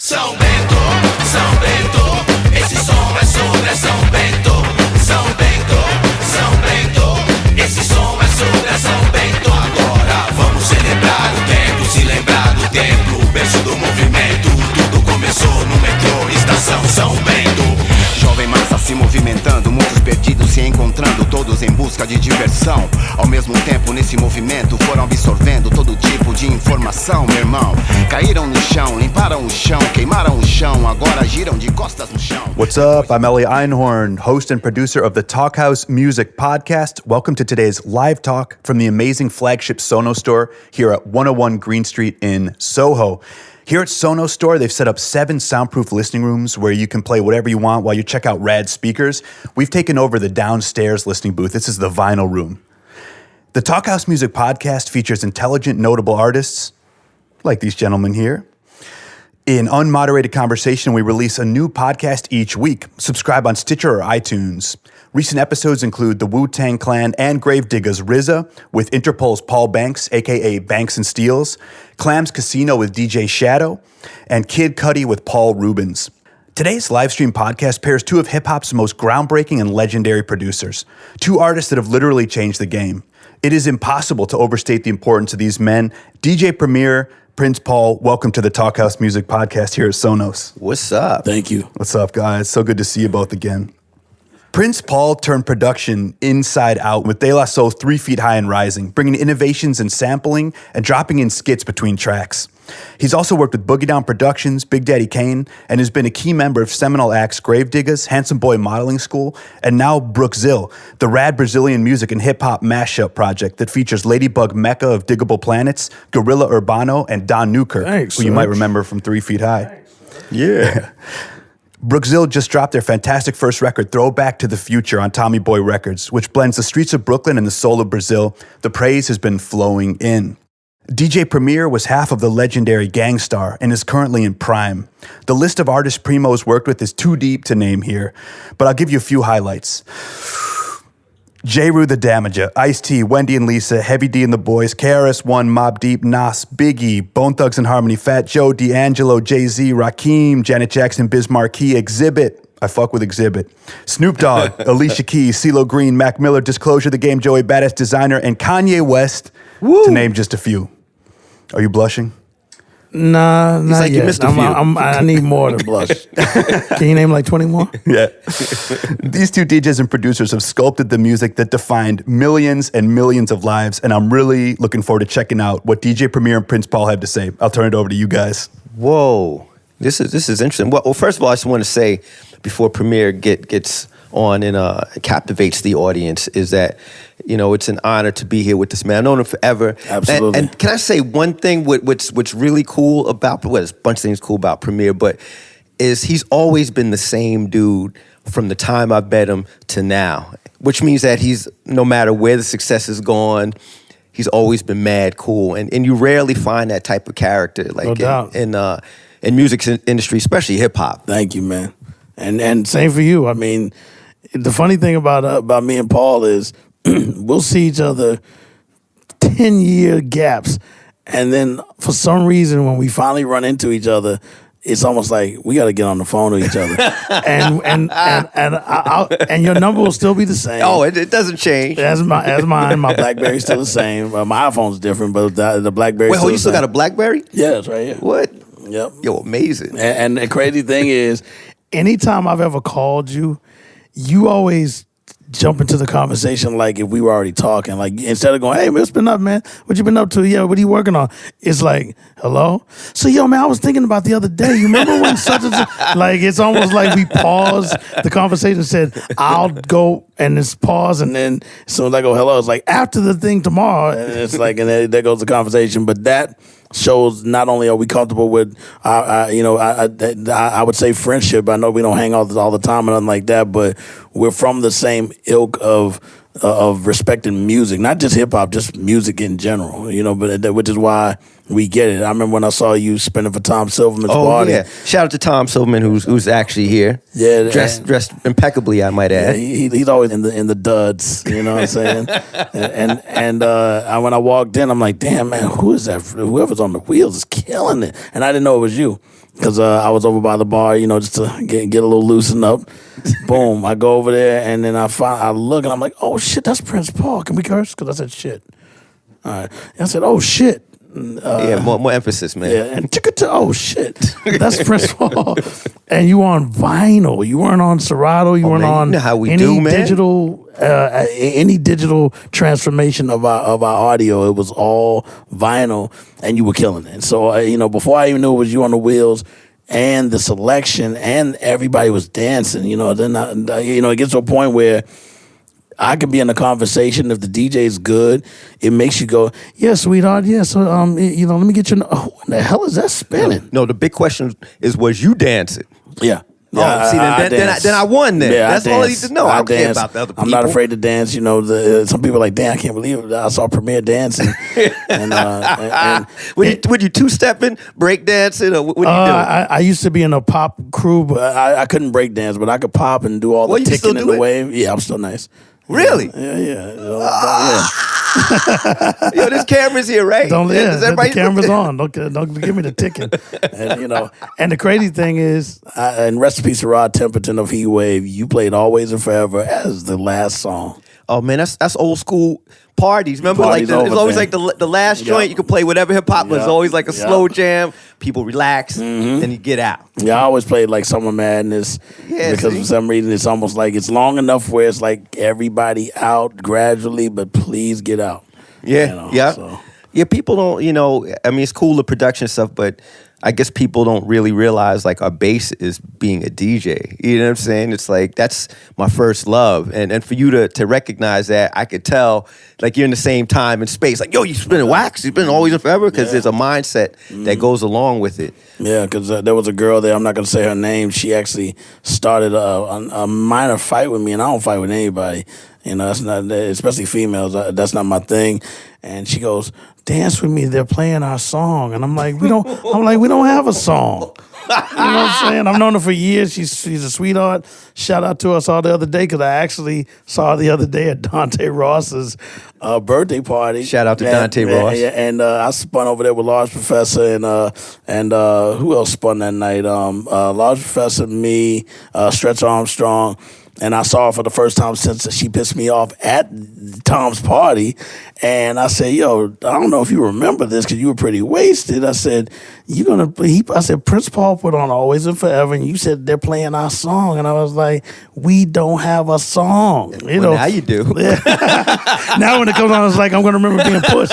São Bento, esse som é sobre São Bento, São Bento, São Bento, esse som é sobre São Bento. Agora vamos celebrar o tempo, se lembrar do tempo, o berço do movimento. Tudo começou no metrô, estação São Bento. Jovem massa se movimentando, muitos perdidos se encontrando, todos em busca de diversão. Ao mesmo tempo, nesse movimento, foram absorvendo todo tipo de informação, meu irmão. Caíram no chão, limparam o chão, queimaram o chão, agora giram de costas no chão. What's up? I'm Elia Einhorn, host and producer of the Talkhouse Music Podcast. Welcome to today's live talk from the amazing flagship Sonos store here at 101 Green Street in Soho. Here at Sonos Store, they've set up 7 soundproof listening rooms where you can play whatever you want while you check out rad speakers. We've taken over the downstairs listening booth. This is the vinyl room. The Talkhouse Music Podcast features intelligent, notable artists, like these gentlemen here. In unmoderated conversation, we release a new podcast each week. Subscribe on Stitcher or iTunes. Recent episodes include the Wu-Tang Clan and Gravediggers RZA with Interpol's Paul Banks, a.k.a. Banks and Steels, Clams Casino with DJ Shadow, and Kid Cudi with Paul Rubens. Today's livestream podcast pairs 2 of hip-hop's most groundbreaking and legendary producers, 2 artists that have literally changed the game. It is impossible to overstate the importance of these men. DJ Premier, Prince Paul, welcome to the Talkhouse Music Podcast here at Sonos. What's up? Thank you. What's up, guys? So good to see you both again. Prince Paul turned production inside out with De La Soul 3 Feet High and Rising, bringing innovations in sampling and dropping in skits between tracks. He's also worked with Boogie Down Productions, Big Daddy Kane, and has been a key member of seminal acts Gravediggers, Handsome Boy Modeling School, and now Brookzil, the rad Brazilian music and hip-hop mashup project that features Ladybug Mecca of Diggable Planets, Gorilla Urbano, and Don Newkirk, who you might remember from 3 Feet High. Yeah. Brookzil just dropped their fantastic first record, Throwback to the Future, on Tommy Boy Records, which blends the streets of Brooklyn and the soul of Brazil. The praise has been flowing in. DJ Premier was half of the legendary Gang Starr and is currently in Prime. The list of artists Primo's worked with is too deep to name here, but I'll give you a few highlights. J-Rue the Damager, Ice-T, Wendy and Lisa, Heavy D and the Boys, KRS-One, Mobb Deep, Nas, Biggie, Bone Thugs and Harmony, Fat Joe, D'Angelo, Jay-Z, Rakim, Janet Jackson, Biz Markie, Exhibit, I fuck with Exhibit, Snoop Dogg, Alicia Keys, CeeLo Green, Mac Miller, Disclosure, The Game, Joey Badass Designer, and Kanye West, to name just a few. Are you blushing? Nah, He's not like, yet. you missed a few. I need more to blush. Can you name like 20 more? Yeah. These 2 DJs and producers have sculpted the music that defined millions and millions of lives, and I'm really looking forward to checking out what DJ Premier and Prince Paul have to say. I'll turn it over to you guys. Whoa. This is interesting. Well, first of all, I just want to say, before Premier gets on and captivates the audience, is that, you know, it's an honor to be here with this man. I've known him forever. Absolutely. And can I say one thing what's really cool about, well, there's a bunch of things cool about Premier, but is he's always been the same dude from the time I met him to now, which means that he's, no matter where the success has gone, he's always been mad cool. And you rarely find that type of character, like, No doubt. in music industry, especially hip hop. Thank you, man. And same for you. I mean, the funny thing about me and Paul is we'll see each other 10-year gaps, and then for some reason when we finally run into each other, it's almost like we got to get on the phone to each other, and your number will still be the same. Oh, it doesn't change. As mine, my BlackBerry's still the same. My iPhone's different, but the BlackBerry's Wait, still you the still same. got a BlackBerry? Yeah, it's right here. What? Yep. Yo, amazing. And the crazy thing is, anytime I've ever called you, you always jump into the conversation like if we were already talking. Like, instead of going, hey, man, what's been up, man? What you been up to? Yeah, what are you working on? It's like, hello? So, yo, man, I was thinking about the other day. You remember when such and such? Like, it's almost like we paused the conversation and said, I'll go, and it's pause, and then as soon as I go, hello, it's like, after the thing tomorrow. And it's like, and then there goes the conversation. But that shows not only are we comfortable with, I would say friendship. I know we don't hang out all the time and nothing like that, but we're from the same ilk of respecting music, not just hip hop, just music in general. You know, but which is why we get it. I remember when I saw you spinning for Tom Silverman's party. Yeah. Shout out to Tom Silverman, who's actually here. Yeah, dressed impeccably, I might add. Yeah, he's always in the duds. You know what I'm saying? and when I walked in, I'm like, damn, man, who is that? Whoever's on the wheels is killing it. And I didn't know it was you. because I was over by the bar, just to get a little loosened up. Boom, I go over there, and then I look, and I'm like, oh, shit, that's Prince Paul. Can we curse? Because I said shit. All right. And I said, oh, shit. More emphasis, man. Yeah, and oh, shit, that's Prince Paul. And you on vinyl. You weren't on Serato. You weren't on how we any do, man. any digital transformation of our audio. It was all vinyl, and you were killing it. So, before I even knew it was you on the wheels, and the selection, and everybody was dancing. Then it gets to a point where I could be in a conversation. If the DJ is good, it makes you go, yeah, sweetheart, yeah. So, let me get you. Oh, what the hell is that spinning? No, the big question was you dancing? Yeah. Oh, see, then I won. Then yeah, that's all I need to know. I don't care about the other people. I'm not afraid to dance. Some people are like, damn, I can't believe it. I saw Premier dancing. and would you two-stepping, break dancing, or what do you do? I used to be in a pop crew, but I couldn't break dance, but I could pop and do all the ticking and the wave. Yeah, I'm still nice. Really? Yeah. Yo, there's cameras here, right? The camera's on. Don't give me the ticking. And the crazy thing is, and rest in peace to Rod Temperton of Heat Wave, you played Always and Forever as the last song. Oh man, that's old school parties. Remember, Party's it was over, always man. like the last joint. You could play whatever hip hop was. Always like a slow jam. People relax and you get out. Yeah, I always played like Summer Madness because for some reason it's almost like it's long enough where it's like everybody out gradually, but please get out. Yeah, So. Yeah, people don't, I mean, it's cool, the production stuff, but I guess people don't really realize, like, our base is being a DJ. You know what I'm saying? It's like, that's my first love. And for you to recognize that, I could tell, like, you're in the same time and space. Like, yo, you spinning wax? You been Always and Forever? Because there's a mindset that goes along with it. Yeah, because there was a girl there, I'm not going to say her name. She actually started a minor fight with me, and I don't fight with anybody. That's not, especially females. That's not my thing. And she goes, dance with me. They're playing our song, and I'm like, we don't have a song. You know what I'm saying? I've known her for years. She's a sweetheart. Shout out to her. I saw her the other day because I actually saw her the other day at Dante Ross's birthday party. Shout out to Dante Ross. Yeah, and I spun over there with Large Professor and who else spun that night? Large Professor, me, Stretch Armstrong. And I saw her for the first time since she pissed me off at Tom's party. And I said, yo, I don't know if you remember this because you were pretty wasted. I said, I said, Prince Paul put on Always and Forever, and you said they're playing our song. And I was like, we don't have a song. Now you do. Now when it comes on, it's like, I'm going to remember being pushed.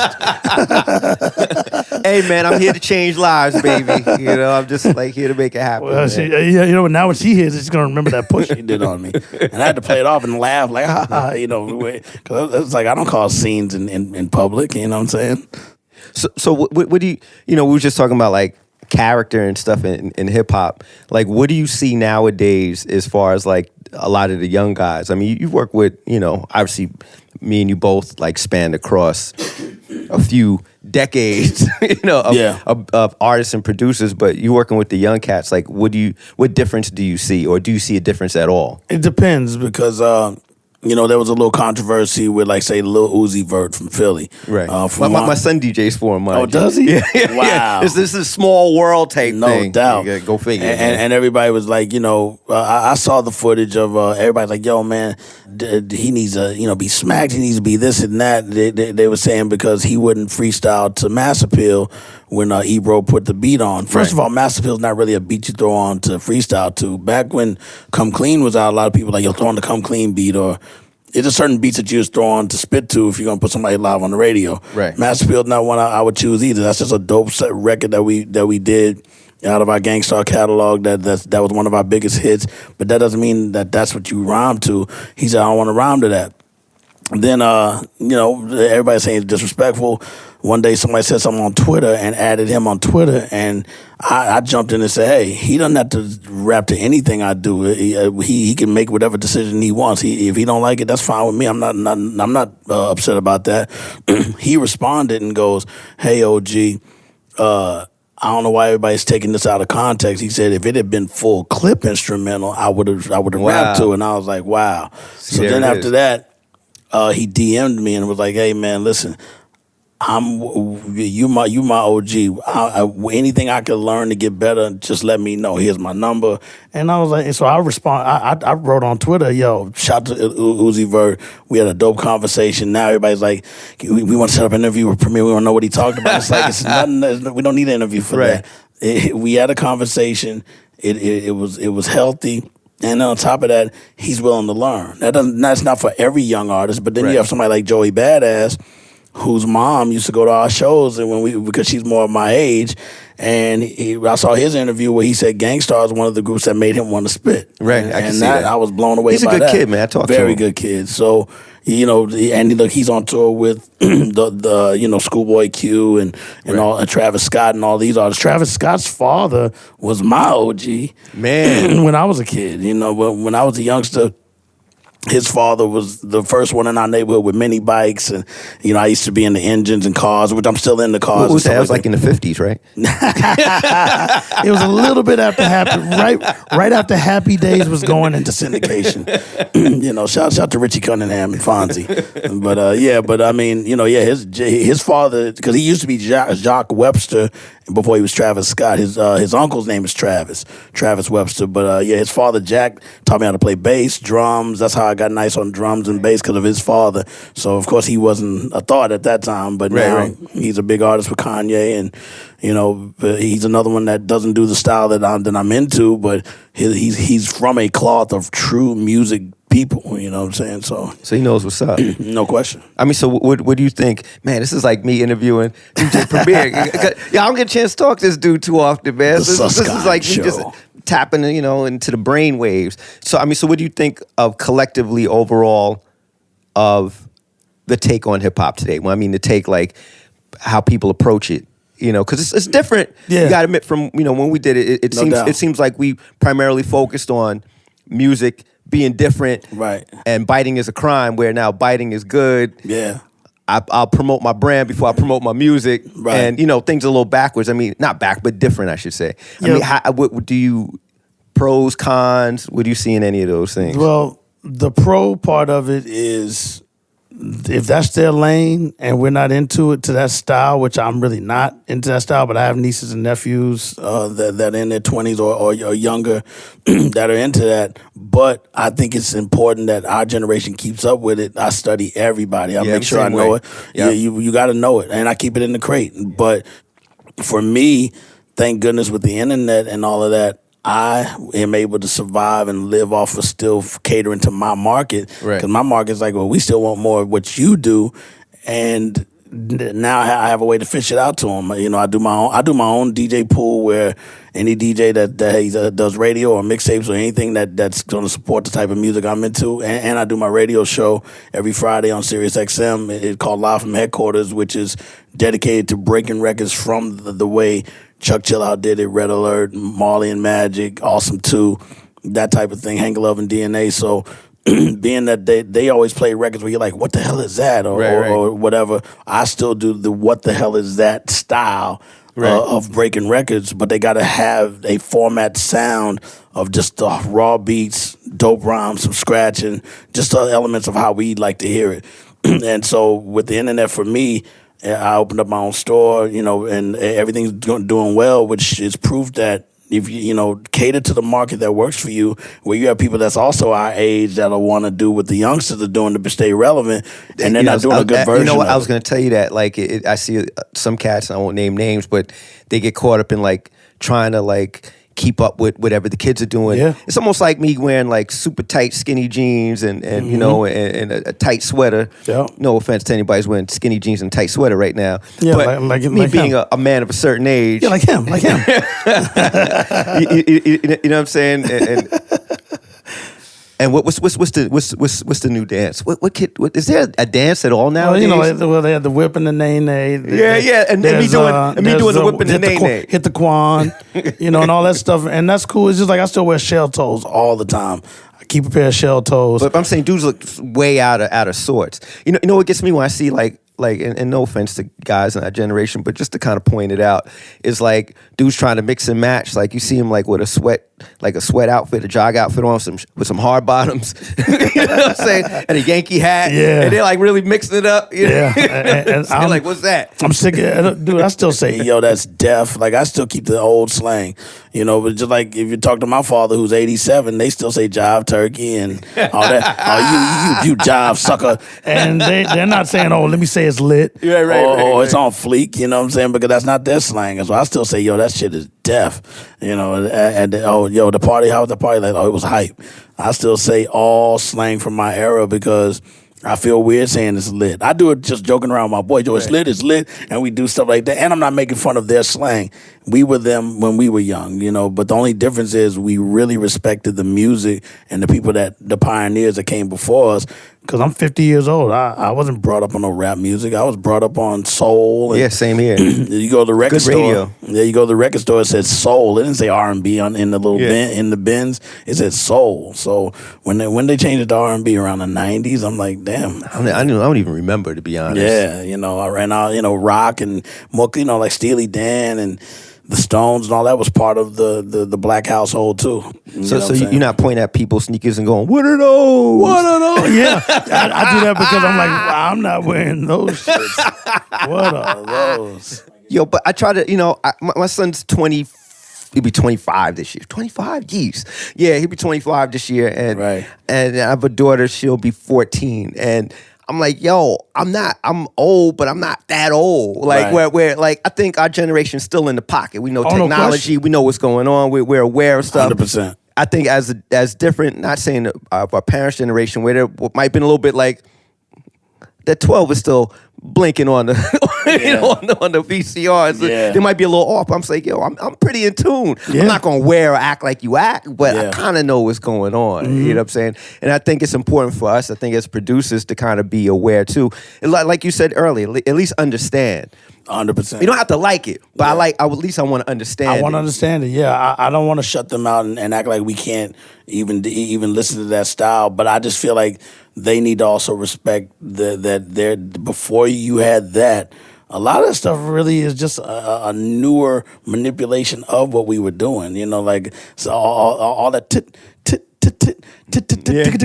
Hey, man, I'm here to change lives, baby. I'm just like here to make it happen. Well, now when she hears it, she's going to remember that push she did on me. And I had to play it off and laugh like, ha ha, because it's like I don't cause scenes in public, you know what I'm saying? So what do you, we were just talking about like character and stuff in hip hop. Like, what do you see nowadays as far as like a lot of the young guys? I mean, you work with, obviously me and you both like spanned across a few decades, of artists and producers, but you working with the young cats, like what difference do you see, or do you see a difference at all? It depends because there was a little controversy with, like, say, Lil Uzi Vert from Philly. Right. My son DJs for him. Oh, does he? Yeah. Wow. Yeah. This is a small world type thing. No doubt. Go figure. And everybody was like, I saw the footage of everybody like, yo, man, he needs to, be smacked. He needs to be this and that. They were saying because he wouldn't freestyle to Mass Appeal when Ebro put the beat on. First of all, Mass Appeal's not really a beat you throw on to freestyle to. Back when Come Clean was out, a lot of people were like, yo, throw on the Come Clean beat, or it's just certain beats that you just throw on to spit to if you're going to put somebody live on the radio. Right. Mass Appeal's not one I would choose either. That's just a dope set record that we did out of our Gangstar catalog. That was one of our biggest hits. But that doesn't mean that that's what you rhyme to. He said, I don't want to rhyme to that. Then, everybody's saying it's disrespectful. One day somebody said something on Twitter and added him on Twitter, and I jumped in and said, hey, he doesn't have to rap to anything I do. He can make whatever decision he wants. If he don't like it, that's fine with me. I'm not upset about that. He responded and goes, hey, OG, I don't know why everybody's taking this out of context. He said, if it had been full clip instrumental, I would have rapped to it. And I was like, wow. So then after that, he DM'd me and was like, hey, man, listen, you my OG. Anything I could learn to get better, just let me know. Here's my number. And I was like, and so I respond. I wrote on Twitter, yo, shout to Uzi Vert. We had a dope conversation. Now everybody's like, we want to set up an interview with Premier. We want to know what he talked about. It's like it's nothing. We don't need an interview for that. We had a conversation. It was healthy. And on top of that, he's willing to learn. That's not for every young artist, but then you have somebody like Joey Badass, whose mom used to go to our shows, and because she's more of my age, and I saw his interview where he said Gangstar is one of the groups that made him want to spit. Right, I can see that. I was blown away. He's by a good that. kid, man. I talked to him. Very good kid. So and look, he's on tour with the Schoolboy Q and all and Travis Scott and all these artists. Travis Scott's father was my OG, man, when I was a kid. When I was a youngster. His father was the first one in our neighborhood with mini bikes, and I used to be in the engines and cars, which I'm still in the cars. What was that? It was like in the 50s, right? It was a little bit after right after Happy Days was going into syndication. Shout out to Richie Cunningham and Fonzie. But I mean, his father, because he used to be Jacques Webster before he was Travis Scott. His uncle's name is Travis Webster. But his father Jack taught me how to play bass, drums. That's how I got nice on drums and bass because of his father. So of course he wasn't a thought at that time, but now he's a big artist with Kanye, and he's another one that doesn't do the style that I'm into, but he's from a cloth of true music people, you know what I'm saying? So he knows what's up. No question. I mean, so what do you think? Man, this is like me interviewing DJ Premier. I don't get a chance to talk to this dude too often, man. This is like me just tapping, into the brain waves. So I mean, so what do you think of collectively overall of the take on hip hop today? Well, I mean, the take like how people approach it. Because it's different. Yeah. You got to admit, from when we did it, it seems like we primarily focused on music being different, right? And biting is a crime. Where now biting is good. Yeah, I'll promote my brand before I promote my music, right? And things are a little backwards. I mean, not back, but different, I should say. I mean, what do you pros, cons? What do you see in any of those things? Well, the pro part of it is, if that's their lane and we're not into it to that style, which I'm really not into that style, but I have nieces and nephews that are in their 20s or younger that are into that. But I think it's important that our generation keeps up with it. I study everybody. I make sure I know it. Yeah, you got to know it. And I keep it in the crate. But for me, thank goodness with the internet and all of that, I am able to survive and live off of still catering to my market. Because my market's like, well, we still want more of what you do. And now I have a way to fish it out to them. I do my own DJ pool where any DJ that does radio or mixtapes or anything that's going to support the type of music I'm into. And I do my radio show every Friday on Sirius XM. It's called Live from Headquarters, which is dedicated to breaking records from the way Chuck Chill Out did it, Red Alert, Marley and Magic, Awesome 2, that type of thing, Hank Love and DNA. So being that they always play records where you're like, what the hell is that? Or whatever. I still do the what the hell is that style of breaking records, but they got to have a format sound of just the raw beats, dope rhymes, some scratching, just the elements of how we like to hear it. And so with the internet, for me, I opened up my own store, and everything's doing well, which is proof that if you cater to the market that works for you, where you have people that's also our age that'll want to do what the youngsters are doing to stay relevant, and they're not doing a good version. I was going to tell you that. Like, I see some cats, I won't name names, but they get caught up in like trying to like keep up with whatever the kids are doing. Yeah. It's almost like me wearing like super tight skinny jeans and and a tight sweater. Yeah. No offense to anybody who's wearing skinny jeans and tight sweater right now. Yeah, but like me being a man of a certain age. Yeah, like him. you know what I'm saying? And what's the new dance? What kid? Is there a dance at all now? Well, they had the whip and the nay. Yeah, and me doing the whip and the nay. Hit the quan, and all that stuff, and that's cool. It's just like I still wear shell toes all the time. I keep a pair of shell toes. But I'm saying dudes look way out of sorts. You know what gets me when I see like and no offense to guys in our generation, but just to kind of point it out, is like dudes trying to mix and match. Like you see him like with a like a sweat outfit, a jog outfit on with some hard bottoms, you know what I'm saying, and a Yankee hat, and they're like really mixing it up. You know? And I'm like, what's that? I'm sick of, dude. I still say, yo, that's deaf. Like I still keep the old slang, you know. But just like if you talk to my father, who's 87, they still say jive turkey and all that. Oh, you jive sucker, and they're not saying, oh, let me say it's lit, or it's on fleek. You know what I'm saying? Because that's not their slang. So I still say, yo, that shit is deaf. You know, and oh, yo, the party, how was the party? Like, oh, it was hype. I still say all slang from my era because I feel weird saying it's lit. I do it just joking around with my boy, Joe, it's lit, and we do stuff like that. And I'm not making fun of their slang. We were them when we were young, you know, but the only difference is we really respected the music and the pioneers that came before us. Because I'm 50 years old. I wasn't brought up on no rap music. I was brought up on soul. And yeah, same here. You go to the record Good store. radio. Yeah, you go to the record store. It says soul. It didn't say R&B in the little bin, in the bins. It said soul. So when they changed it to R&B around the 90s, I'm like, damn. I don't even remember, to be honest. Yeah, you know, I ran out, you know, rock and more, you know, like Steely Dan and the Stones and all that was part of the black household too. So you're not pointing at people's sneakers and going, "What are those? What are those?" Yeah, I do that because I'm like, I'm not wearing those shits. What are those? Yo, but I try to, you know, my son's 20. He'll be 25 this year. 25? Jeez. Yeah, he'll be 25 this year. And I have a daughter, she'll be 14. And I'm like, yo, I'm old, but I'm not that old. Like, where like, I think our generation's still in the pocket. We know technology, we know what's going on, we're aware of stuff. 100%. I think as different, not saying our parents' generation, where there might have been a little bit like, that 12 is still blinking on the on the VCR. So they might be a little off. I'm like, yo, I'm pretty in tune. I'm not gonna wear or act like you act, but I kind of know what's going on. You know what I'm saying? And I think it's important for us, I think as producers, to kind of be aware too. And like you said earlier, at least understand. 100%. You don't have to like it, but at least I want to understand. I want to understand it. Yeah, I don't want to shut them out and act like we can't even listen to that style. But I just feel like they need to also respect that they're before you had that. A lot of that stuff really is just a newer manipulation of what we were doing. You know, like so all that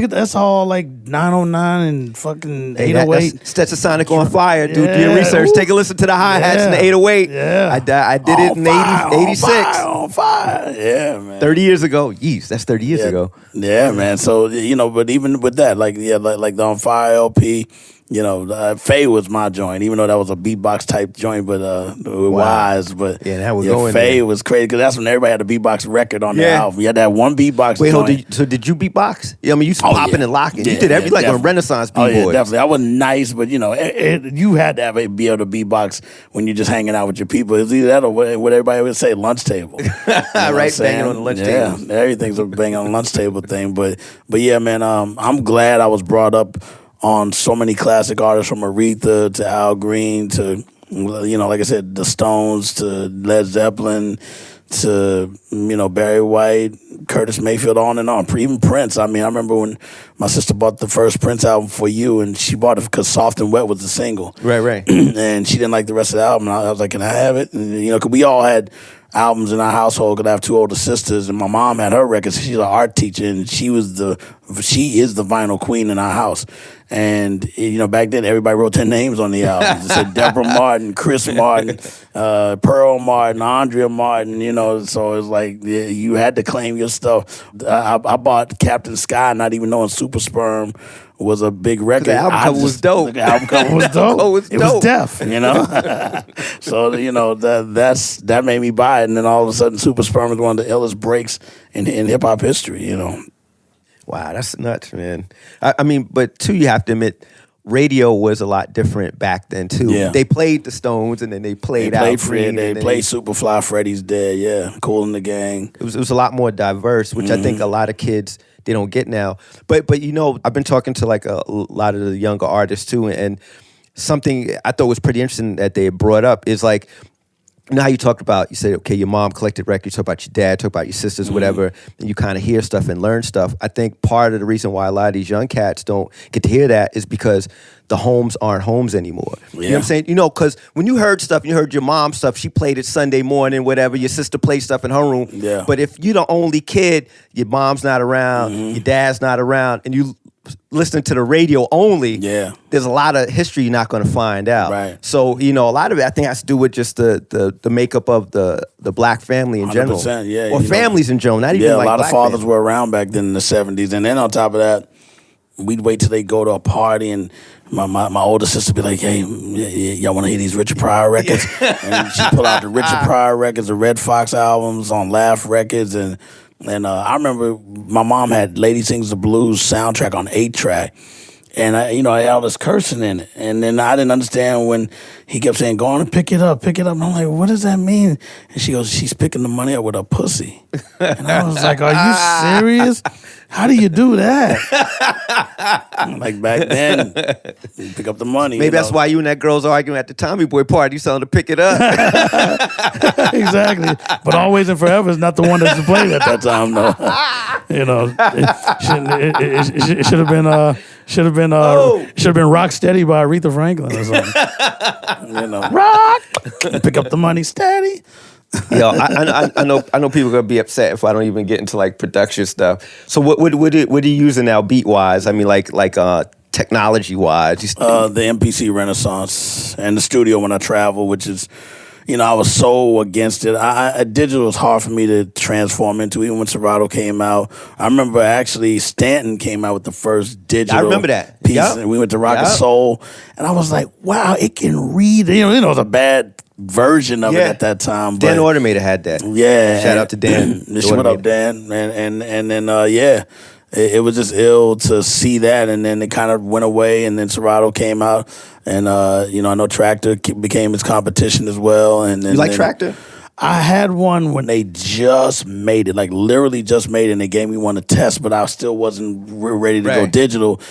that's all like 909 and fucking 808. Stetsasonic on fire, dude. Do your research. Take a listen to the hi-hats in the 808. Yeah. I did it in 86. On fire. Yeah, man. 30 years ago. Yeesh, that's 30 years ago. Yeah, man. So, you know, but even with that, like the On Fire LP, you know, Faye was my joint, even though that was a beatbox type joint, but Wise. But that was going Faye there. was crazy because that's when everybody had a beatbox record on their album. You had that one beatbox. Wait, joint. so did you beatbox? Yeah, I mean, you popping and locking. You did everything like a Renaissance b-boy. Oh yeah, definitely. I wasn't nice, but you know, you had to be able to beatbox when you're just hanging out with your people. It's either that or what everybody would say, lunch table. You know right, banging on the lunch table. Yeah, everything's a banging on the lunch table thing. But yeah, man, I'm glad I was brought up on so many classic artists, from Aretha to Al Green to, you know, like I said, the Stones to Led Zeppelin to, you know, Barry White, Curtis Mayfield, on and on. Even Prince. I mean, I remember when my sister bought the first Prince album for you, and she bought it because Soft and Wet was the single. Right. And she didn't like the rest of the album. I was like, can I have it? And, you know, because we all had albums in our household, because I have two older sisters, and my mom had her records. She's an art teacher, and she is the vinyl queen in our house. And, you know, back then, everybody wrote their names on the albums. It said Deborah Martin, Chris Martin, Pearl Martin, Andrea Martin, you know, so it's like you had to claim your stuff. I bought Captain Sky, not even knowing Super Sperm was a big record. The album cover was dope. The album cover was dope. It was deaf, you know? So, you know, that made me buy it. And then all of a sudden, Super Sperm is one of the illest breaks in hip-hop history, you know? Wow, that's nuts, man. I mean, but too, you have to admit, radio was a lot different back then too. Yeah. They played the Stones, and then they played Al Green. They played Superfly, Freddie's Dead, yeah, Kool and the Gang. It was a lot more diverse, which I think a lot of kids, they don't get now. But you know, I've been talking to like a lot of the younger artists too, and something I thought was pretty interesting that they brought up is like, now you talked about, you said, okay, your mom collected records, talk about your dad, talk about your sisters, whatever, and you kind of hear stuff and learn stuff. I think part of the reason why a lot of these young cats don't get to hear that is because the homes aren't homes anymore. You know what I'm saying? You know, because when you heard stuff, you heard your mom stuff, she played it Sunday morning, whatever, your sister played stuff in her room. Yeah. But if you're the only kid, your mom's not around, your dad's not around, and you listening to the radio only, there's a lot of history you're not going to find out. Right. So, you know, a lot of it, I think, has to do with just the makeup of the black family in general. 100%, yeah. Or families in general, not even like a lot black of fathers families. were around back then in the 70s. And then on top of that, we'd wait till they go to a party and my older sister be like, hey, y'all want to hear these Richard Pryor records? And she'd pull out the Richard Pryor records, the Red Fox albums on Laugh Records. And I remember my mom had Lady Sings the Blues soundtrack on 8-track. And I had all this cursing in it. And then I didn't understand when he kept saying, go on and pick it up. And I'm like, what does that mean? And she goes, she's picking the money up with her pussy. And I was like, are you serious? How do you do that? Like back then, you pick up the money. Maybe that's why you and that girl's arguing at the Tommy Boy party. You telling her to pick it up. Exactly. But Always and Forever is not the one that's played at that time, though. You know, it should have been... Should have been Rock Steady by Aretha Franklin or something. You know, rock, pick up the money, steady. Yo, I know people are gonna be upset if I don't even get into like production stuff. So what are you using now, beat wise? I mean, like technology wise. The MPC Renaissance and the studio when I travel, which is. You know, I was so against it. Digital was hard for me to transform into, even when Serato came out. I remember actually Stanton came out with the first digital I remember that. piece. Yep. And we went to Rock and Soul. And I was like, wow, it can read. You know, it was a bad version of it at that time. But Dan Automator had that. Yeah. Shout out to Dan. What up, Dan? And then, it was just ill to see that, and then it kind of went away, and then Serato came out, and I know Tractor became his competition as well. And then, you like Tractor? I had one when they just made it, like literally just made it, and they gave me one to test, but I still wasn't ready to go digital,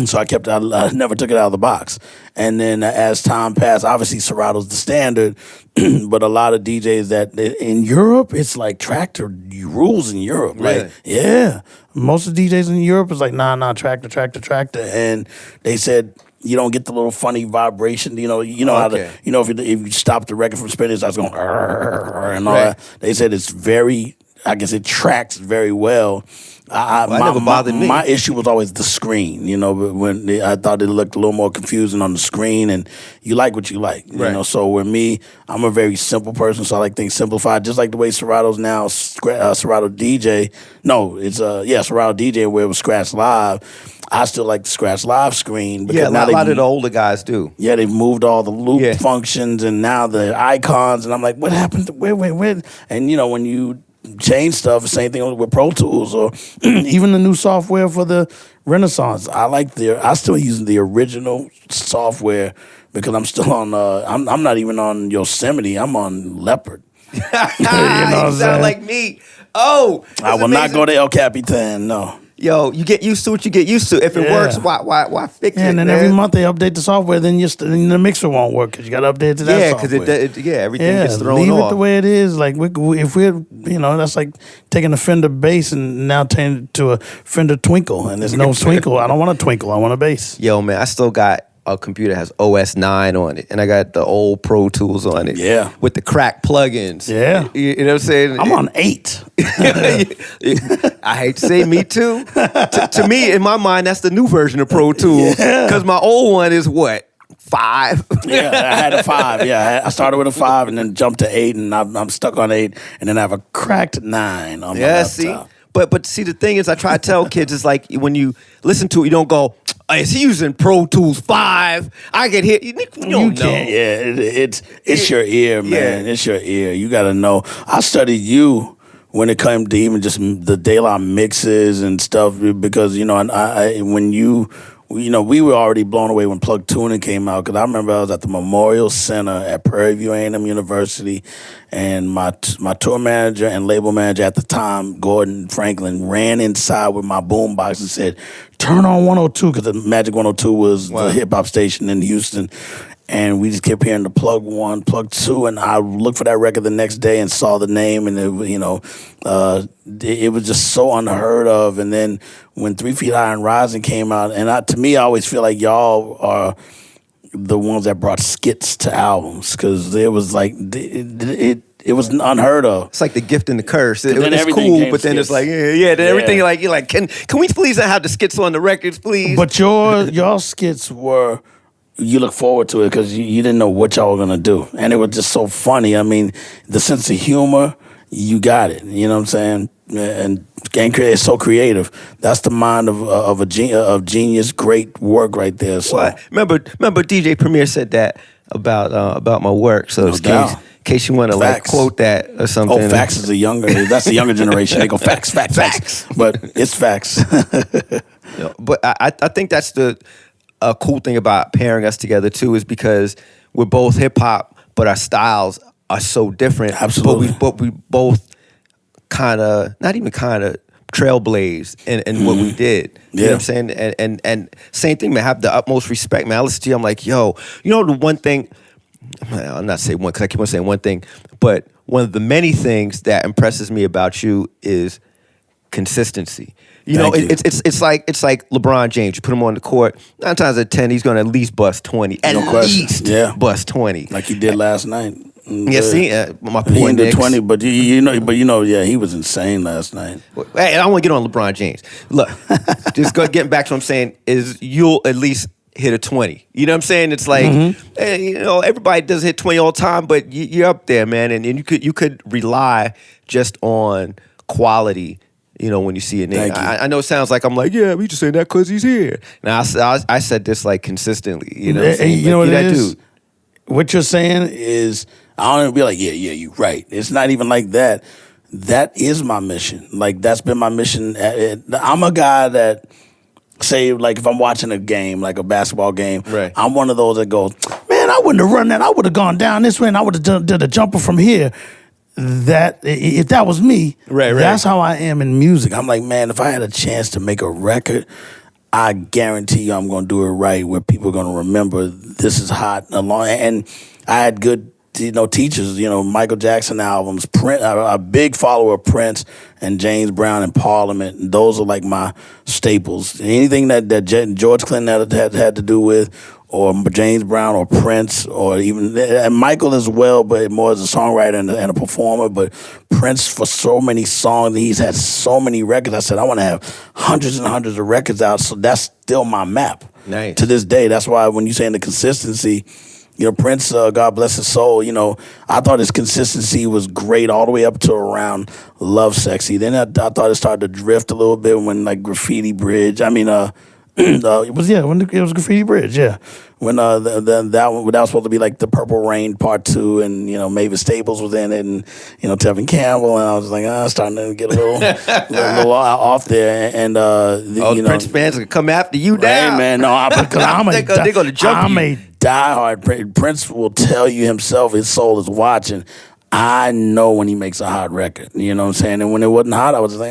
so I never took it out of the box. And then as time passed, obviously Serato's the standard, but a lot of DJs that in Europe, it's like Tractor rules in Europe. Really? Like, yeah. Most of the DJs in Europe is like, nah, Tractor. And they said, you don't get the little funny vibration. You know how to, if you stop the record from spinning, it starts going, and all that. They said it's very, I guess it tracks very well. Never bothered me. My issue was always the screen, but when I thought it looked a little more confusing on the screen, and you like what you like, you know. So with me, I'm a very simple person, so I like things simplified, just like the way Serato's now Serato DJ. No, it's Serato DJ where it was Scratch Live. I still like the Scratch Live screen because now a lot of the older guys do. Yeah, they've moved all the loop functions and now the icons, and I'm like, what happened to where? And when you change stuff, the same thing with Pro Tools or even the new software for the Renaissance. I still using the original software because I'm still on. I'm not even on Yosemite. I'm on Leopard. You sound like me. Oh, I will not go to El Capitan. No. Yo, you get used to what you get used to. If it works, why fix it? And then every month they update the software, then the mixer won't work because you got to update it to that software. Because everything gets thrown leave off. Leave it the way it is. Like if we're, that's like taking a Fender bass and now turning it to a Fender Twinkle, and there's no Twinkle. I don't want a Twinkle. I want a bass. Yo, man, I still got a computer that has OS 9 on it, and I got the old Pro Tools on it. Yeah. With the crack plugins. Yeah. You know what I'm saying? I'm on 8. I hate to say me too. To me, in my mind, that's the new version of Pro Tools. Because my old one is what? 5. Yeah, I had a 5. Yeah, I started with a 5 and then jumped to 8, and I'm stuck on 8, and then I have a cracked 9 on my laptop. See? But see, the thing is, I try to tell kids, it's like when you listen to it, you don't go, is he using Pro Tools 5? I get hit. You don't know. Yeah, it's your ear, man. It's your ear. You got to know. I studied you when it came to even just the De La mixes and stuff because, we were already blown away when Plug Tuning came out because I remember I was at the Memorial Center at Prairie View A&M University, and my tour manager and label manager at the time, Gordon Franklin, ran inside with my boombox and said, turn on 102 because the Magic 102 was the hip-hop station in Houston. And we just kept hearing the plug 1, plug 2, and I looked for that record the next day and saw the name, and it was just so unheard of. And then when 3 Feet High and Rising came out, and to me, I always feel like y'all are the ones that brought skits to albums, because it was like it was unheard of. It's like the gift and the curse. It was everything cool, but then skits. it's like, then everything you're like, can we please not have the skits on the records, please? But your skits were, you look forward to it because you didn't know what y'all were gonna do, and it was just so funny. I mean, the sense of humor, you got it. You know what I'm saying? And is so creative. That's the mind of genius. Great work right there. So What? Remember DJ Premier said that about my work. So in case you want to like quote that or something. Oh, facts is that's the younger generation. They go facts. But it's facts. But I think that's the cool thing about pairing us together too, is because we're both hip hop, but our styles are so different. Absolutely. But we both not even trailblazed in what we did. You know what I'm saying? And same thing, man. I have the utmost respect, man. I listen to you, I'm like, yo, the one thing, I'll not say one because I keep on saying one thing, but one of the many things that impresses me about you is consistency. It's like LeBron James. You put him on the court, 9 times out of 10, he's going to at least bust 20. At least bust 20. Like he did last night. Yeah, see, my he poor ended Knicks. 20, but he was insane last night. Hey, I don't want to get on LeBron James. Look, getting back to what I'm saying is you'll at least hit a 20. You know what I'm saying? It's like, everybody doesn't hit 20 all the time, but you're up there, man. And you could rely just on quality. When you see a nigga, I know it sounds like I'm like, yeah, we just saying that because he's here. Now I said this like consistently. You know what I'm saying? You know what it is? What you're saying is, I don't even be like, yeah, you're right. It's not even like that. That is my mission. Like, that's been my mission. I'm a guy that, say, like, if I'm watching a game, like a basketball game, right. I'm one of those that goes, man, I wouldn't have run that. I would have gone down this way, and I would have did a jumper from here. That if that was me, that's how I am in music. I'm like, man, if I had a chance to make a record, I guarantee you I'm going to do it right, where people are going to remember this is hot. And I had good, teachers, Michael Jackson albums, Prince, a big follower of Prince and James Brown and Parliament. And those are like my staples. Anything that George Clinton had to do with, or James Brown or Prince, or even and Michael as well, but more as a songwriter and a performer. But Prince, for so many songs, he's had so many records. I said, I want to have hundreds and hundreds of records out, so that's still my map. Nice. To this day. That's why when you're saying the consistency, Prince, God bless his soul, I thought his consistency was great all the way up to around Love Sexy. Then I thought it started to drift a little bit when, like, Graffiti Bridge, it was Graffiti Bridge, yeah. When that was supposed to be like the Purple Rain Part 2, and Mavis Staples was in it, and Tevin Campbell, and I was like, starting to get a little off there, and Prince fans can come after you now. Hey man, no, because they're gonna jump I'm you. a diehard. Prince will tell you himself, his soul is watching. I know when he makes a hot record, you know what I'm saying? And when it wasn't hot, I was like,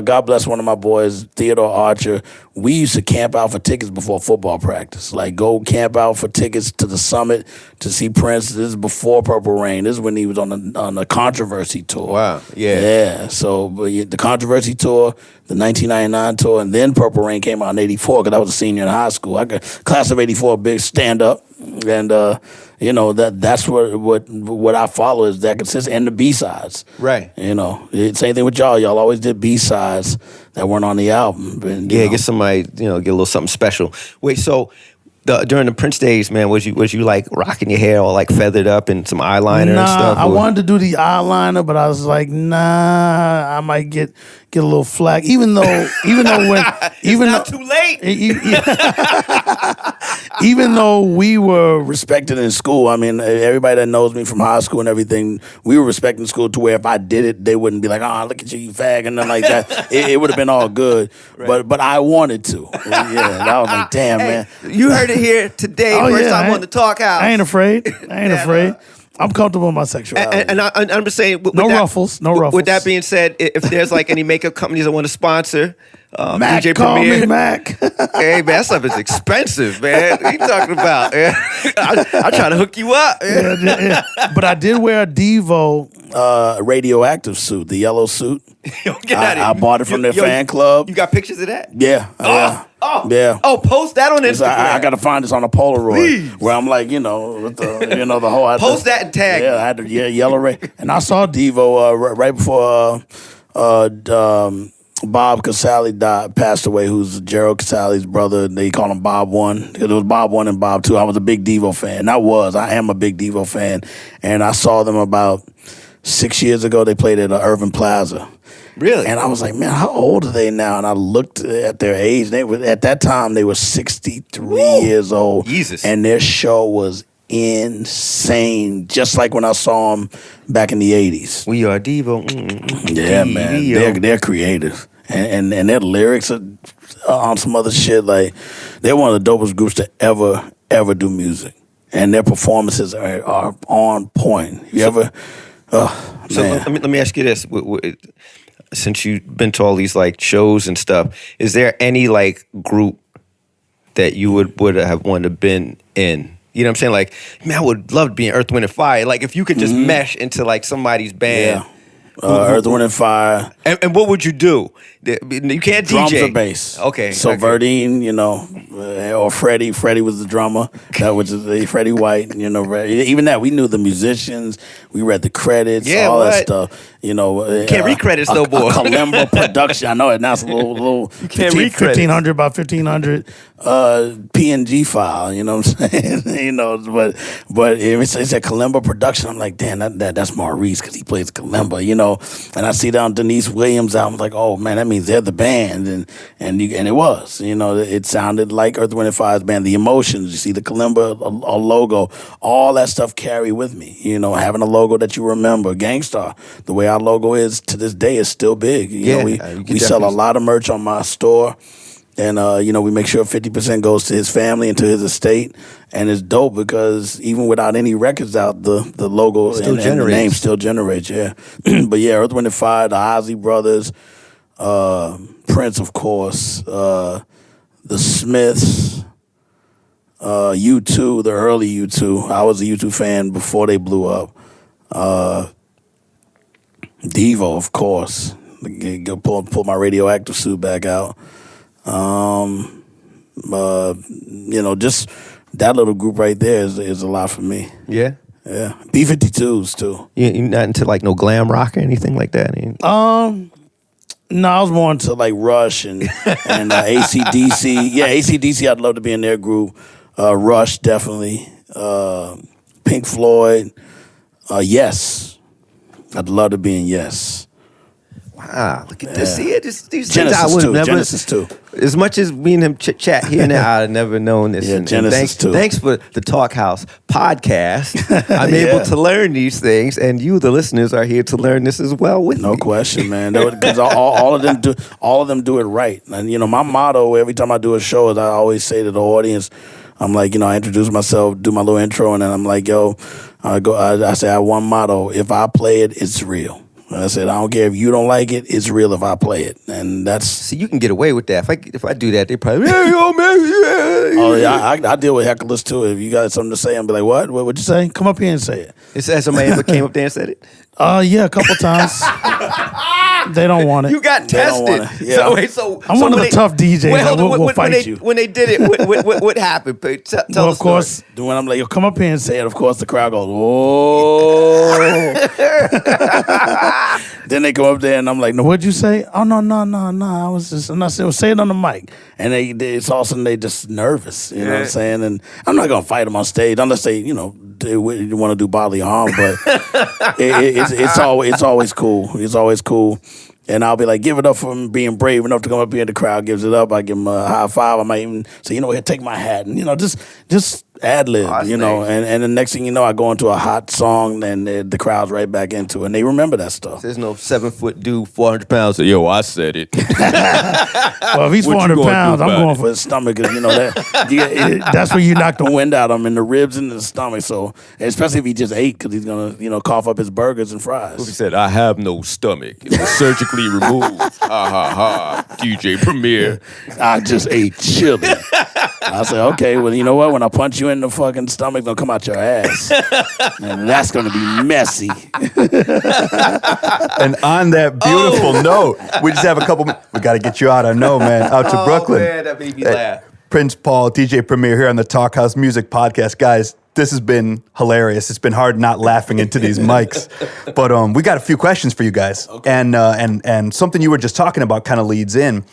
God bless one of my boys, Theodore Archer. We used to camp out for tickets before football practice. Like, go camp out for tickets to the Summit to see Prince. This is before Purple Rain. This is when he was on the Controversy tour. Wow, yeah. Yeah, so the Controversy tour, the 1999 tour, and then Purple Rain came out in 84, because I was a senior in high school. I got class of 84, big stand-up. And, that's what I follow is that consistency, and the B-sides. Right. Same thing with y'all. Y'all always did B-sides that weren't on the album. And, get somebody, get a little something special. Wait, so during the Prince days, man, was you like rocking your hair all like feathered up and some eyeliner and stuff? I wanted to do the eyeliner, but I was like, nah, I might get a little flack. Even though too late. Even though we were respected in school, I mean, everybody that knows me from high school and everything, we were respected in school to where if I did it, they wouldn't be like, look at you fag, and nothing like that. It would have been all good. Right. But I wanted to. Yeah, and I was like, damn, man. You heard it here today, first time on the Talkhouse. I ain't afraid. I'm comfortable in my sexuality. And I'm just saying, no ruffles. With that being said, if there's like any makeup companies that want to sponsor Mac, DJ call Premier, me Mac. hey man, that stuff is expensive, man. What are you talking about? I try to hook you up. Yeah. But I did wear a Devo radioactive suit, the yellow suit. I bought it from their fan club. You got pictures of that? Yeah. Yeah. Oh, post that on Instagram. I got to find this on a Polaroid. Please. Where I'm like, with the the whole. Post that and tag. Yeah, I had the yellow ray, and I saw Devo right before Bob Casale passed away, who's Gerald Casale's brother. They call him Bob 1. It was Bob 1 and Bob 2. I was a big Devo fan. I am a big Devo fan, and I saw them about 6 years ago. They played at Irving Plaza. Really? And I was like, man, how old are they now? And I looked at their age. At that time, they were 63 years old. Jesus. And their show was insane, just like when I saw them back in the 80s. We are Devo. Yeah, man. They're creative. And their lyrics are on some other shit. Like, they're one of the dopest groups to ever do music. And their performances are on point. Let me ask you this. Since you've been to all these like shows and stuff, is there any like group that you would have wanted to been in? You know what I'm saying? Like, man, I would love to be in Earth, Wind, and Fire. Like, if you could just mesh into like somebody's band. Yeah. Earth, Wind, and Fire. And what would you do? You can't Drums DJ. or bass. Okay. So okay. Verdine, or Freddie. Freddie was the drummer. That was Freddie White. Even that, we knew the musicians. We read the credits. Yeah, all what? that stuff. You can't read credits no more. A Kalimba production. I know it now. It's a little you can't read credits. 1500 by 1500 PNG file. You know what I'm saying? But if it said Kalimba production, I'm like, damn, that's Maurice because he plays Kalimba. And I see down Denise Williams album, I'm like, oh man, that means they're the band, and it was. It sounded like Earth, Wind, and Fire's band. The emotions, you see the Kalimba a logo, all that stuff carry with me. Having a logo that you remember, Gangstar, the way our logo is to this day is still big. We sell a lot of merch on my store. And, we make sure 50% goes to his family and to his estate. And it's dope because even without any records out, the logo and the name still generates, yeah. But yeah, Earth, Wind, and Fire, the Ozzy Brothers, Prince, of course, the Smiths, U2, the early U2. I was a U2 fan before they blew up. Devo, of course. Go pull my radioactive suit back out. Just that little group right there is a lot for me. Yeah. Yeah. B-52s too. You not into like no glam rock or anything like that? No, I was more into like Rush and AC/DC. Yeah, AC/DC, I'd love to be in their group. Rush, definitely. Pink Floyd. Yes. I'd love to be in Yes. Wow, look at this. See, these Genesis things I would have never. Genesis 2. As much as me and him chat here and there, I'd have never known this. Yeah, Genesis 2. Thanks for the Talkhouse Podcast. I'm able to learn these things, and you, the listeners, are here to learn this as well with me. No question, man. Because all of them do it right. And my motto every time I do a show is I always say to the audience, I'm like, I introduce myself, do my little intro, and then I'm like, I say I have one motto: if I play it, it's real. I said, I don't care if you don't like it, it's real if I play it. And that's... See, you can get away with that. If I do that, they probably, hey, yo, man, yeah. Oh, yeah, I deal with hecklers, too. If you got something to say, I'm be like, what? What'd you say? Come up here and say it. Has somebody ever came up there and said it? Yeah, a couple times. They don't want it. You got tested. Yeah. So I'm one of the tough DJs that will fight you. When they did it, what happened? Tell well, the of course, when I'm like, come up here and say it, of course, the crowd goes, whoa. Then they go up there and I'm like, no, what'd you say? Oh, no. I was just, and I said, well, say it on the mic. And it's all of a sudden they just nervous, you know what I'm saying? And I'm not going to fight them on stage unless they, they want to do bodily harm, but it's always cool. It's always cool. And I'll be like, give it up for him being brave enough to come up here. The crowd gives it up. I give him a high five. I might even say, here, take my hat. And, just ad lib, that's you know, nice. and the next thing you know, I go into a hot song, and the crowd's right back into it, and they remember that stuff. There's no 7-foot dude, 400 pounds. Yo, I said it. Well, if he's What you 400 gonna do pounds, I'm about going it? for his stomach, because you know that's where you knock the wind out of him, in the ribs and the stomach. So, especially if he just ate, because he's gonna, you know, cough up his burgers and He fries. said, I have no stomach. It was surgically removed. Ha ha ha. DJ Premier. I just ate chili. I said, okay, well, you know what? When I punch you in the fucking stomach, it's gonna come out your ass, and that's gonna be messy. And on that beautiful note, we just have a couple. We got to get you out. I know, man. Out to Brooklyn. Oh, man, that made me laugh. Prince Paul, DJ Premier here on the Talkhouse Music Podcast. Guys, this has been hilarious. It's been hard not laughing into these mics. But we got a few questions for you guys. Okay. And something you were just talking about kind of leads in.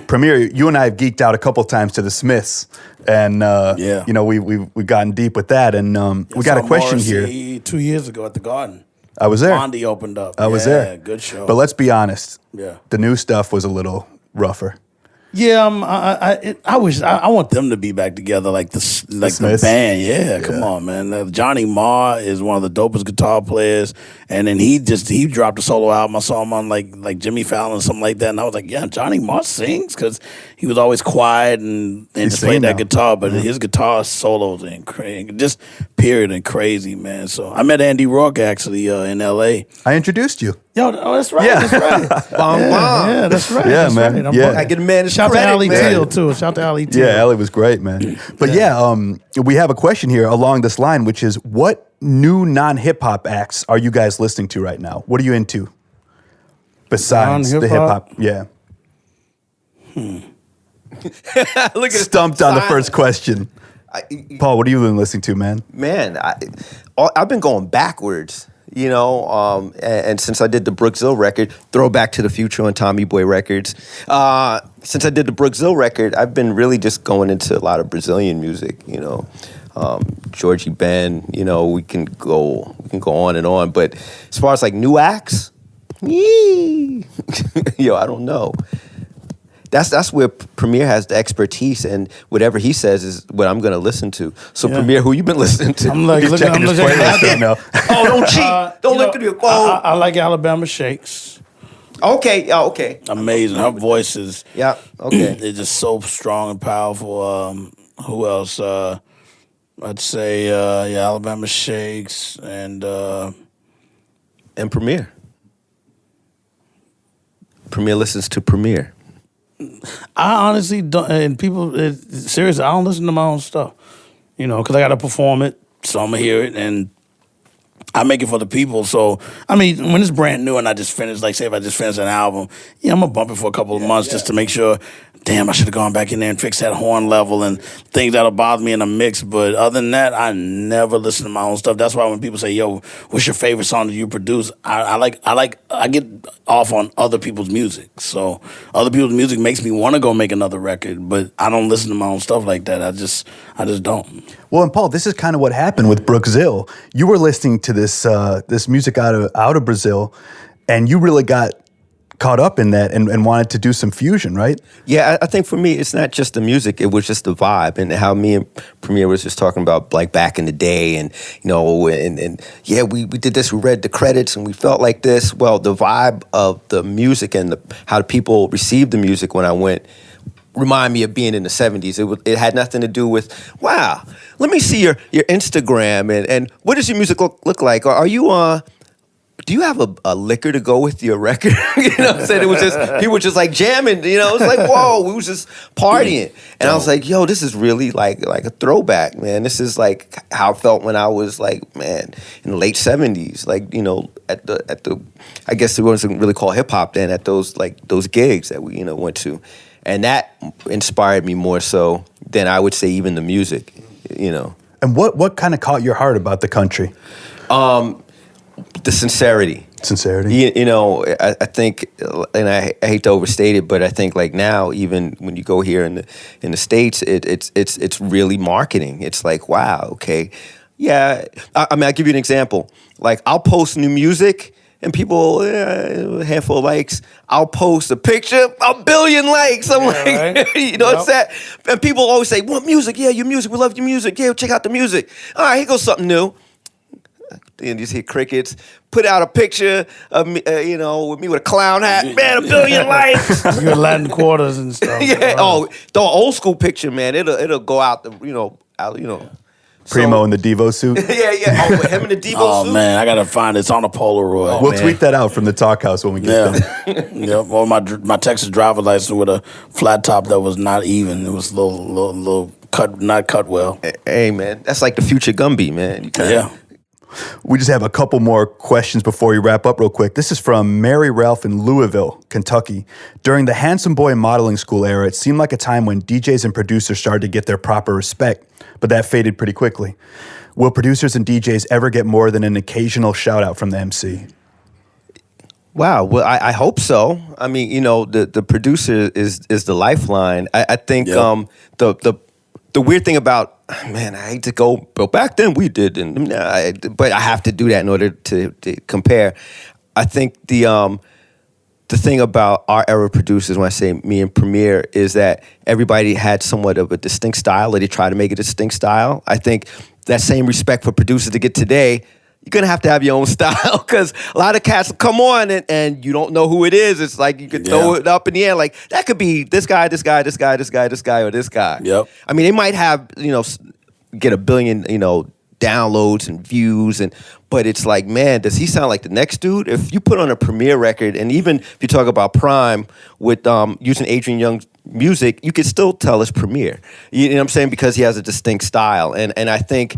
Premier, you and I have geeked out a couple times to the Smiths. And, you know, we've gotten deep with that. And we got a question Morrissey here. 2 years ago at the Garden. I was there. Blondie opened up. I was there. Good show. But let's be honest. Yeah. The new stuff was a little rougher. Yeah, I wish I want them to be back together, like the Smiths? band. Yeah, come on, man. Johnny Marr is one of the dopest guitar players, and then he dropped a solo album. I saw him on like Jimmy Fallon or something like that, and I was like, yeah, Johnny Marr sings, because he was always quiet and just played that guitar, but his guitar solos and just period and crazy, man. So I met Andy Rourke actually in L.A. I introduced you. Yo, that's right. Yeah. That's right. Yeah, that's right. Yeah, that's man. Right. Yeah. I get a man his Shout credit, to Ali man. Teal too. Shout to Ali Teal. Yeah, Ellie was great, man. But we have a question here along this line, which is, what new non-hip hop acts are you guys listening to right now? What are you into besides the hip hop? Yeah. Look at Stumped on the first question. Paul, what are you listening to, man? Man, I've been going backwards, you know, and since I did the Brookzilla record, Throwback to the Future on Tommy Boy Records, since I did the Brookzilla record, I've been really just going into a lot of Brazilian music, you know, Georgie Ben, you know, we can go on and on, but as far as like new acts, yo, I don't know. That's where Premier has the expertise, and whatever he says is what I'm going to listen to. So, Premier, who you been listening to? I'm like, He's checking his playlist right now. Oh, don't cheat. Don't look at your phone. I like Alabama Shakes. Okay. Yeah, okay. Amazing. Her voice is Yeah. Okay. it's just so strong and powerful. Who else? I'd say Alabama Shakes and And Premier. Premier listens to Premier. I honestly don't. And people, seriously, I don't listen to my own stuff. You know, because I got to perform it, so I'm gonna hear it, and I make it for the people. So I mean, when it's brand new and I just finished, like say if I just finished an album, yeah, I'm gonna bump it for a couple of months just to make sure. Damn, I should have gone back in there and fixed that horn level and things that'll bother me in a mix. But other than that, I never listen to my own stuff. That's why when people say, "Yo, what's your favorite song that you produce?" I get off on other people's music. So other people's music makes me want to go make another record, but I don't listen to my own stuff like that. I just don't. Well, and Paul, this is kind of what happened with Brookzilla. You were listening to this music out of Brazil, and you really got caught up in that and wanted to do some fusion, right? Yeah, I think for me, it's not just the music; it was just the vibe, and how me and Premier was just talking about, like back in the day, and you know, and yeah, we did this. We read the credits, and we felt like this. Well, the vibe of the music and how the people received the music when I went remind me of being in the 70s. It had nothing to do with, wow, let me see your Instagram and what does your music look like? Are you do you have a liquor to go with your record? You know what I'm saying? It was just, people were just like jamming, you know, it was like, whoa, we was just partying. And I was like, yo, this is really like a throwback, man. This is like how I felt when I was like, man, in the late 70s, like, you know, at the I guess it wasn't really called hip hop then, at those gigs that we, you know, went to. And that inspired me more so than I would say even the music, you know. And what kind of caught your heart about the country? The sincerity. Sincerity. You know, I think, and I hate to overstate it, but I think like now, even when you go here in the States, it's really marketing. It's like, wow, okay, yeah. I mean, I'll give you an example. Like, I'll post new music, and people, a handful of likes. I'll post a picture, 1 billion likes. I'm like, right. you know, it's that. And people always say, "What music? Yeah, your music. We love your music. Yeah, check out the music." All right, here goes something new. And you just hear crickets. Put out a picture of me, with me with a clown hat. Man, 1 billion likes. You're Latin quarters and stuff. Yeah. Oh, the old school picture, man. It'll go out Primo in the Devo suit. yeah. Oh, with him in the Devo suit. Oh man, I gotta find it. It's on a Polaroid. We'll tweet that out from the Talkhouse when we get there. Yep. Or my Texas driver's license with a flat top that was not even. It was a little cut, not cut well. Hey, man, that's like the future Gumby, man. Yeah. We just have a couple more questions before we wrap up real quick. This is from Mary Ralph in Louisville, Kentucky. During the Handsome Boy modeling school era, it seemed like a time when DJs and producers started to get their proper respect, but that faded pretty quickly. Will producers and DJs ever get more than an occasional shout out from the MC? Wow. Well, I hope so. I mean, the producer is the lifeline. I think the weird thing about, man, I hate to go, but back then we did, but I have to do that in order to compare. I think the thing about our era producers, when I say me and Premier, is that everybody had somewhat of a distinct style, or they try to make a distinct style. I think that same respect for producers to get today, you're going to have your own style, because a lot of cats will come on and you don't know who it is. It's like you could throw it up in the air. Like, that could be this guy, or this guy. Yep. I mean, they might have, get 1 billion, downloads and views, but it's like, man, does he sound like the next dude? If you put on a Premier record, and even if you talk about Prime with using Adrian Young's music, you could still tell it's Premier. You know what I'm saying? Because he has a distinct style. And I think,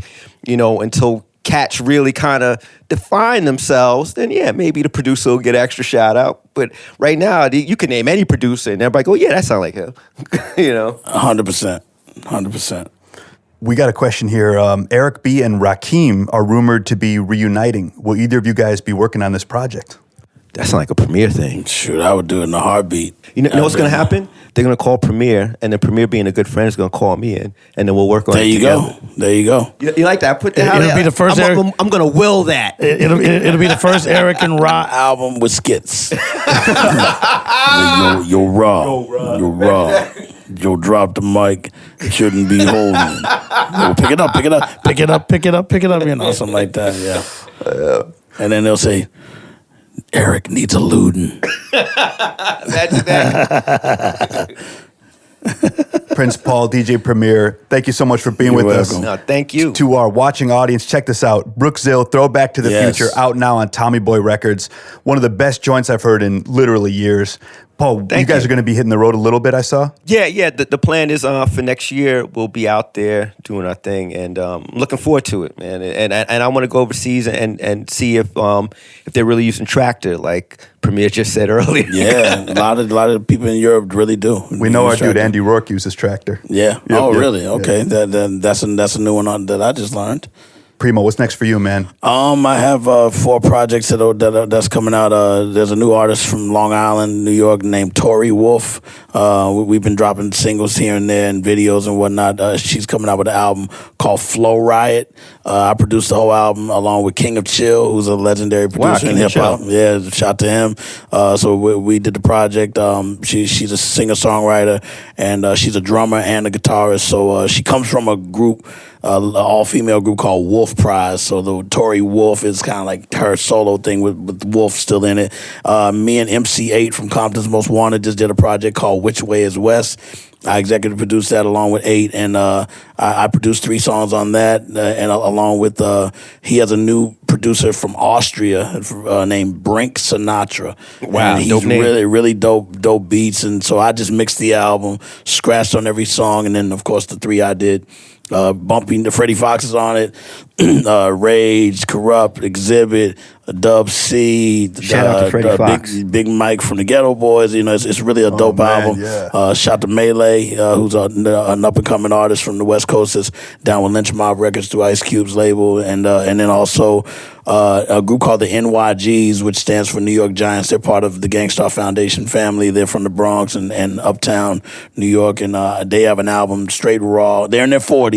until cats really kind of define themselves, then maybe the producer will get extra shout out. But right now, you can name any producer and everybody go, yeah, that sounds like him. 100%. We got a question here. Eric B. and Rakim are rumored to be reuniting. Will either of you guys be working on this project? That sounds like a Premier thing. Shoot, I would do it in a heartbeat. You know what's going to happen? They're going to call Premier, and then Premier, being a good friend, is going to call me in, and then we'll work on it together. There you go. You like that? Put that. It'll be the first. I'm going to will that. It'll be the first Eric and Ra album with skits. Yo, Ra. Yo, drop the mic. It shouldn't be holding. Yo, pick it up. Something like that. Yeah. And then they'll say, Eric needs a Luden. That's that. Prince Paul, DJ Premier, thank you so much for being with us. No, thank you. To our watching audience, check this out. Brookzilla, Throwback to the Future, out now on Tommy Boy Records. One of the best joints I've heard in literally years. Paul, you guys are going to be hitting the road a little bit, I saw? Yeah. The plan is for next year, we'll be out there doing our thing, and I'm looking forward to it, man. And I want to go overseas and see if they're really using Tractor, like Premier just said earlier. Yeah, a lot of people in Europe really do. We know our dude Andy Rourke uses Tractor. Yeah. Really? Okay. Yeah. That's a new one that I just learned. Primo, what's next for you, man? I have 4 projects that's coming out. There's a new artist from Long Island, New York, named Tori Wolf. We've been dropping singles here and there and videos and whatnot. She's coming out with an album called Flow Riot. I produced the whole album along with King of Chill, who's a legendary producer in hip hop. Yeah, shout to him. So we did the project. She's a singer-songwriter, and she's a drummer and a guitarist. So she comes from a group, all-female group called Wolf Prize. So the Tori Wolf is kind of like her solo thing with Wolf still in it. Me and MC8 from Compton's Most Wanted just did a project called Which Way Is West. I executive produced that along with 8, and I produced 3 songs on that, and along with he has a new producer from Austria named Brink Sinatra. Wow, and he's dope name. really dope beats, and so I just mixed the album, scratched on every song, and then of course the 3 I did. Bumping the Freddie Fox is on it, Rage, Corrupt, Exhibit, Dub C, Shout out to Freddie Fox. Big Mike from the Ghetto Boys. It's really a dope album. Yeah. Shout to Melee, who's an up and coming artist from the West Coast, that's down with Lynch Mob Records through Ice Cube's label, and then also a group called the NYGs, which stands for New York Giants. They're part of the Gangstar Foundation family. They're from the Bronx and Uptown New York, and they have an album, Straight Raw. They're in their 40s.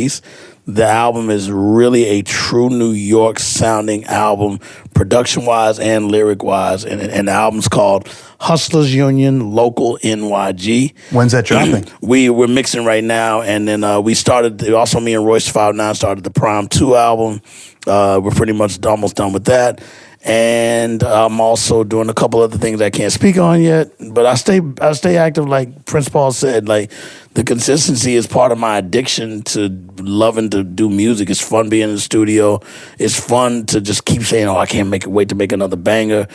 The album is really a true New York sounding album, production-wise and lyric-wise. And the album's called Hustlers Union Local NYG. When's that dropping? We're mixing right now. And then we started, also me and Royce 5'9" started the Prime 2 album. We're pretty much almost done with that. And I'm also doing a couple other things I can't speak on yet. But I stay active, like Prince Paul said. Like, the consistency is part of my addiction to loving to do music. It's fun being in the studio. It's fun to just keep saying, I can't wait to make another banger.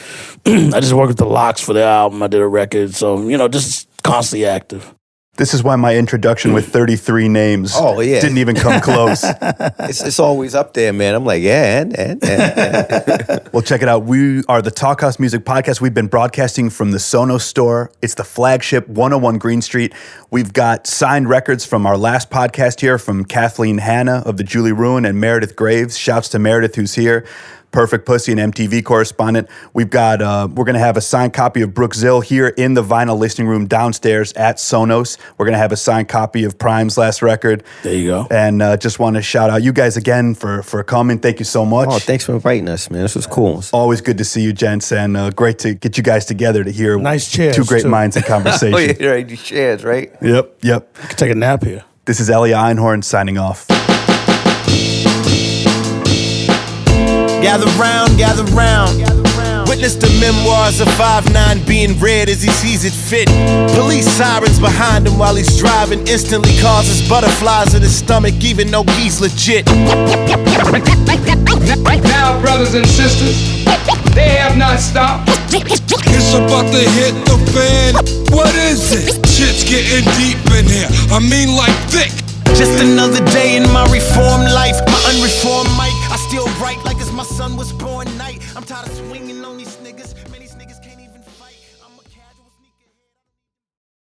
I just worked with the Locks for the album. I did a record. So, just constantly active. This is why my introduction with 33 names didn't even come close. It's always up there, man. I'm like, and. Well, check it out. We are the Talkhouse Music Podcast. We've been broadcasting from the Sonos store. It's the flagship 101 Green Street. We've got signed records from our last podcast here from Kathleen Hanna of the Julie Ruin and Meredith Graves. Shouts to Meredith, who's here. Perfect Pussy, an MTV correspondent. We've got, we're going to have a signed copy of Brooke Zill here in the vinyl listening room downstairs at Sonos. We're going to have a signed copy of Prime's last record. There you go. And just want to shout out you guys again for coming. Thank you so much. Oh, thanks for inviting us, man. This was cool. Always good to see you, gents, and great to get you guys together to hear nice chairs, two great minds in conversation. Oh, yeah, right. These chairs, right? Yep. You can take a nap here. This is Elia Einhorn signing off. Gather round. Witness the memoirs of 5'9" being read as he sees it fit. Police sirens behind him while he's driving instantly causes butterflies in his stomach, even though he's legit. Now, brothers and sisters, they have not stopped. It's about to hit the fan. What is it? Shit's getting deep in here. I mean, like thick. Just another day in my reformed life, my unreformed mic. I still write like as my son was born night. I'm tired of swinging on these